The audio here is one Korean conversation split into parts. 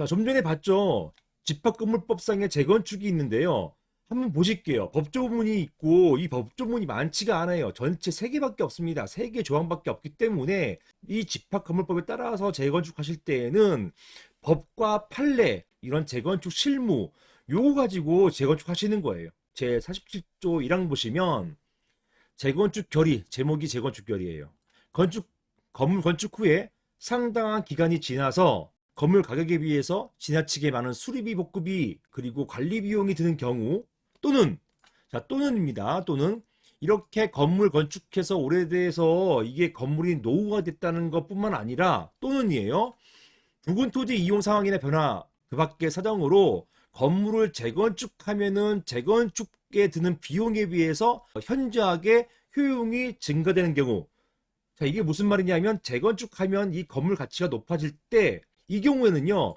자, 좀 전에 봤죠? 집합건물법상의 재건축이 있는데요. 한번 보실게요. 법조문이 있고 이 법조문이 많지가 않아요. 전체 3개밖에 없습니다. 3개 조항밖에 없기 때문에 이 집합건물법에 따라서 재건축하실 때에는 법과 판례, 이런 재건축 실무 요거 가지고 재건축하시는 거예요. 제 47조 1항 보시면 재건축 결의, 제목이 재건축 결의예요. 건물 건축 후에 상당한 기간이 지나서 건물 가격에 비해서 지나치게 많은 수리비, 복구비, 그리고 관리 비용이 드는 경우 또는 또는입니다. 또는 이렇게 건물 건축해서 오래돼서 이게 건물이 노후가 됐다는 것뿐만 아니라 또는이에요. 부근 토지 이용 상황이나 변화 그 밖의 사정으로 건물을 재건축하면은 재건축에 드는 비용에 비해서 현저하게 효용이 증가되는 경우. 자, 이게 무슨 말이냐면 재건축하면 이 건물 가치가 높아질 때 이 경우에는요.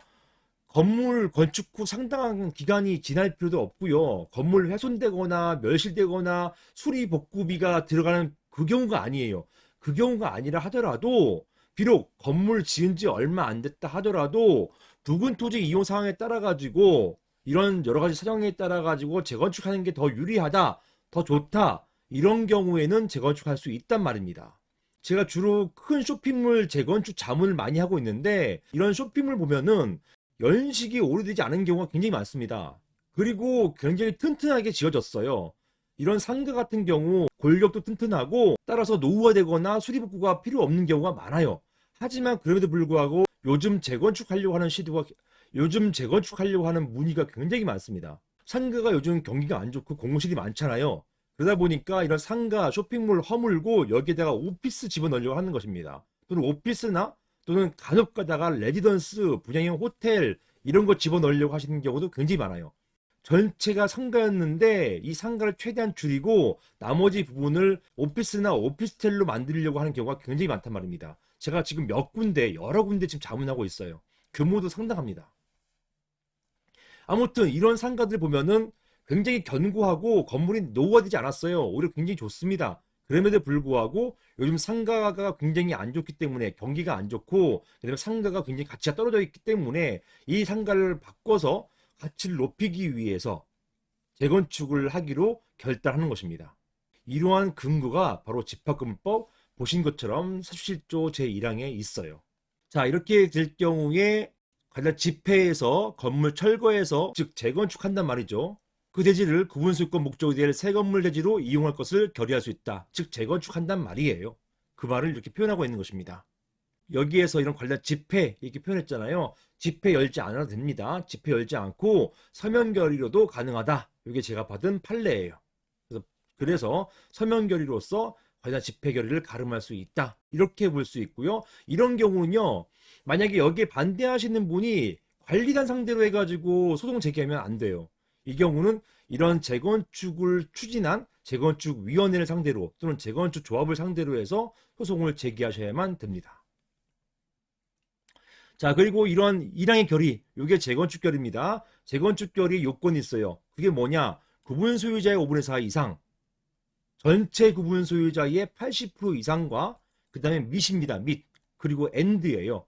건물 건축 후 상당한 기간이 지날 필요도 없고요. 건물 훼손되거나 멸실되거나 수리 복구비가 들어가는 그 경우가 아니에요. 그 경우가 아니라 하더라도 비록 건물 지은 지 얼마 안 됐다 하더라도 부근 토지 이용 상황에 따라 가지고 이런 여러 가지 사정에 따라 가지고 재건축하는 게 더 유리하다, 더 좋다. 이런 경우에는 재건축할 수 있단 말입니다. 제가 주로 큰 쇼핑몰 재건축 자문을 많이 하고 있는데 이런 쇼핑몰 보면은 연식이 오래되지 않은 경우가 굉장히 많습니다. 그리고 굉장히 튼튼하게 지어졌어요. 이런 상가 같은 경우 골격도 튼튼하고 따라서 노후화되거나 수리복구가 필요 없는 경우가 많아요. 하지만 그럼에도 불구하고 요즘 재건축하려고 하는 문의가 굉장히 많습니다. 상가가 요즘 경기가 안 좋고 공실이 많잖아요. 그러다 보니까 이런 상가, 쇼핑몰 허물고 여기에다가 오피스 집어넣으려고 하는 것입니다. 또는 오피스나 또는 간혹 가다가 레지던스, 분양형 호텔 이런 거 집어넣으려고 하시는 경우도 굉장히 많아요. 전체가 상가였는데 이 상가를 최대한 줄이고 나머지 부분을 오피스나 오피스텔로 만들려고 하는 경우가 굉장히 많단 말입니다. 제가 지금 여러 군데 지금 자문하고 있어요. 규모도 상당합니다. 아무튼 이런 상가들 보면은 굉장히 견고하고 건물이 노후화되지 않았어요. 오히려 굉장히 좋습니다. 그럼에도 불구하고 요즘 상가가 굉장히 안 좋기 때문에 경기가 안 좋고 그다음에 상가가 굉장히 가치가 떨어져 있기 때문에 이 상가를 바꿔서 가치를 높이기 위해서 재건축을 하기로 결단하는 것입니다. 이러한 근거가 바로 집합건물법 보신 것처럼 47조 제1항에 있어요. 자, 이렇게 될 경우에 관련 집회에서 건물 철거해서 즉 재건축한단 말이죠. 그 대지를 구분수익권 목적이 될 새 건물 대지로 이용할 것을 결의할 수 있다. 즉 재건축한단 말이에요. 그 말을 이렇게 표현하고 있는 것입니다. 여기에서 이런 관련 집회 이렇게 표현했잖아요. 집회 열지 않아도 됩니다. 집회 열지 않고 서면 결의로도 가능하다. 이게 제가 받은 판례예요. 그래서 서면 결의로서 관련 집회 결의를 가름할 수 있다. 이렇게 볼 수 있고요. 이런 경우는요. 만약에 여기에 반대하시는 분이 관리단 상대로 해가지고 소송 제기하면 안 돼요. 이 경우는 이런 재건축을 추진한 재건축위원회를 상대로 또는 재건축 조합을 상대로 해서 소송을 제기하셔야만 됩니다. 자, 그리고 이런 1항의 결의, 이게 재건축 결의입니다. 재건축 결의 요건이 있어요. 그게 뭐냐? 구분 소유자의 5분의 4 이상, 전체 구분 소유자의 80% 이상과 그 다음에 밑입니다. 밑. 그리고 end예요.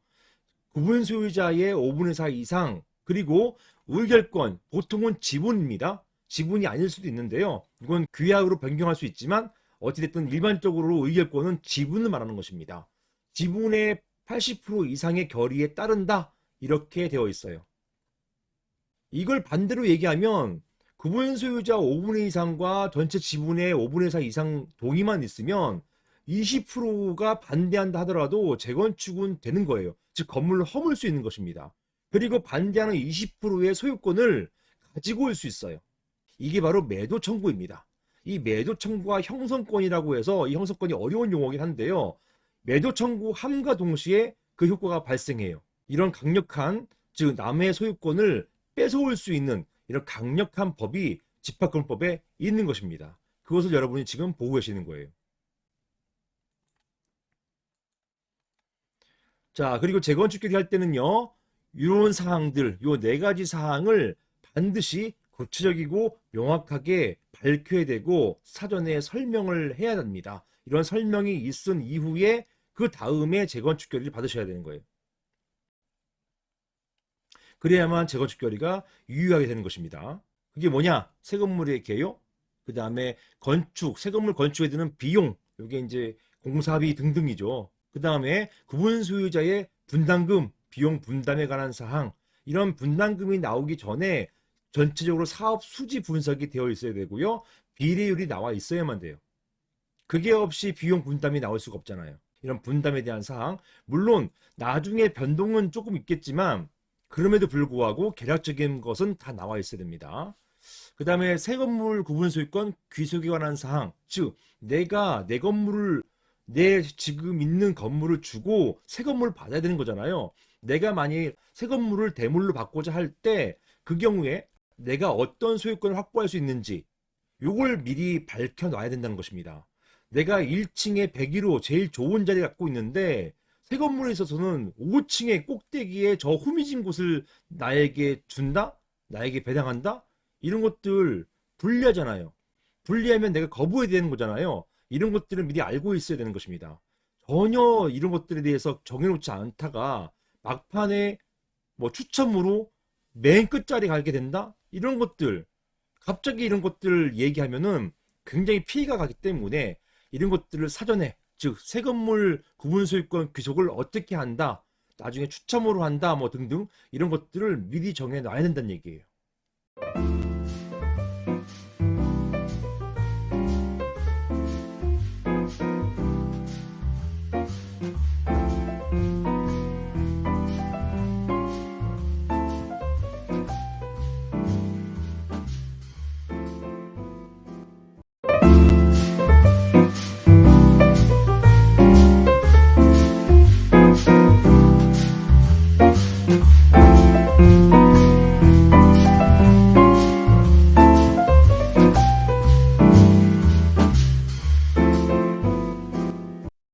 구분 소유자의 5분의 4 이상, 그리고 의결권, 보통은 지분입니다. 지분이 아닐 수도 있는데요. 이건 규약으로 변경할 수 있지만 어찌됐든 일반적으로 의결권은 지분을 말하는 것입니다. 지분의 80% 이상의 결의에 따른다. 이렇게 되어 있어요. 이걸 반대로 얘기하면 구분 소유자 5분의 이상과 전체 지분의 5분의 4 이상 동의만 있으면 20%가 반대한다 하더라도 재건축은 되는 거예요. 즉 건물을 허물 수 있는 것입니다. 그리고 반대하는 20%의 소유권을 가지고 올 수 있어요. 이게 바로 매도 청구입니다. 이 매도 청구가 형성권이라고 해서 이 형성권이 어려운 용어긴 한데요. 매도 청구함과 동시에 그 효과가 발생해요. 이런 강력한 즉 남의 소유권을 뺏어올 수 있는 이런 강력한 법이 집합건법에 있는 것입니다. 그것을 여러분이 지금 보고 계시는 거예요. 자, 그리고 재건축 결의할 때는요. 이런 사항들, 요 네 가지 사항을 반드시 구체적이고 명확하게 밝혀야 되고 사전에 설명을 해야 됩니다. 이런 설명이 있은 이후에 그 다음에 재건축 결의를 받으셔야 되는 거예요. 그래야만 재건축 결의가 유효하게 되는 것입니다. 그게 뭐냐? 새 건물의 개요, 그 다음에 건축, 새 건물 건축에 드는 비용, 이게 이제 공사비 등등이죠. 그 다음에 구분 소유자의 분담금, 비용 분담에 관한 사항, 이런 분담금이 나오기 전에 전체적으로 사업 수지 분석이 되어 있어야 되고요. 비례율이 나와 있어야만 돼요. 그게 없이 비용 분담이 나올 수가 없잖아요. 이런 분담에 대한 사항, 물론 나중에 변동은 조금 있겠지만 그럼에도 불구하고 계략적인 것은 다 나와 있어야 됩니다. 그 다음에 새 건물 구분 소유권 귀속에 관한 사항, 즉 내가 내 건물을, 내 지금 있는 건물을 주고 새 건물을 받아야 되는 거잖아요. 내가 만약 새 건물을 대물로 받고자 할 때 그 경우에 내가 어떤 소유권을 확보할 수 있는지 요걸 미리 밝혀놔야 된다는 것입니다. 내가 1층에 101호 제일 좋은 자리 갖고 있는데 새 건물에 있어서는 5층의 꼭대기에 저 후미진 곳을 나에게 준다? 나에게 배당한다? 이런 것들 불리하잖아요. 불리하면 내가 거부해야 되는 거잖아요. 이런 것들을 미리 알고 있어야 되는 것입니다. 전혀 이런 것들에 대해서 정해놓지 않다가 막판에 뭐 추첨으로 맨 끝자리 가게 된다? 이런 것들, 갑자기 이런 것들을 얘기하면은 굉장히 피해가 가기 때문에 이런 것들을 사전에, 즉 새 건물 구분 소유권 귀속을 어떻게 한다, 나중에 추첨으로 한다, 뭐 등등 이런 것들을 미리 정해 놔야 된다는 얘기예요.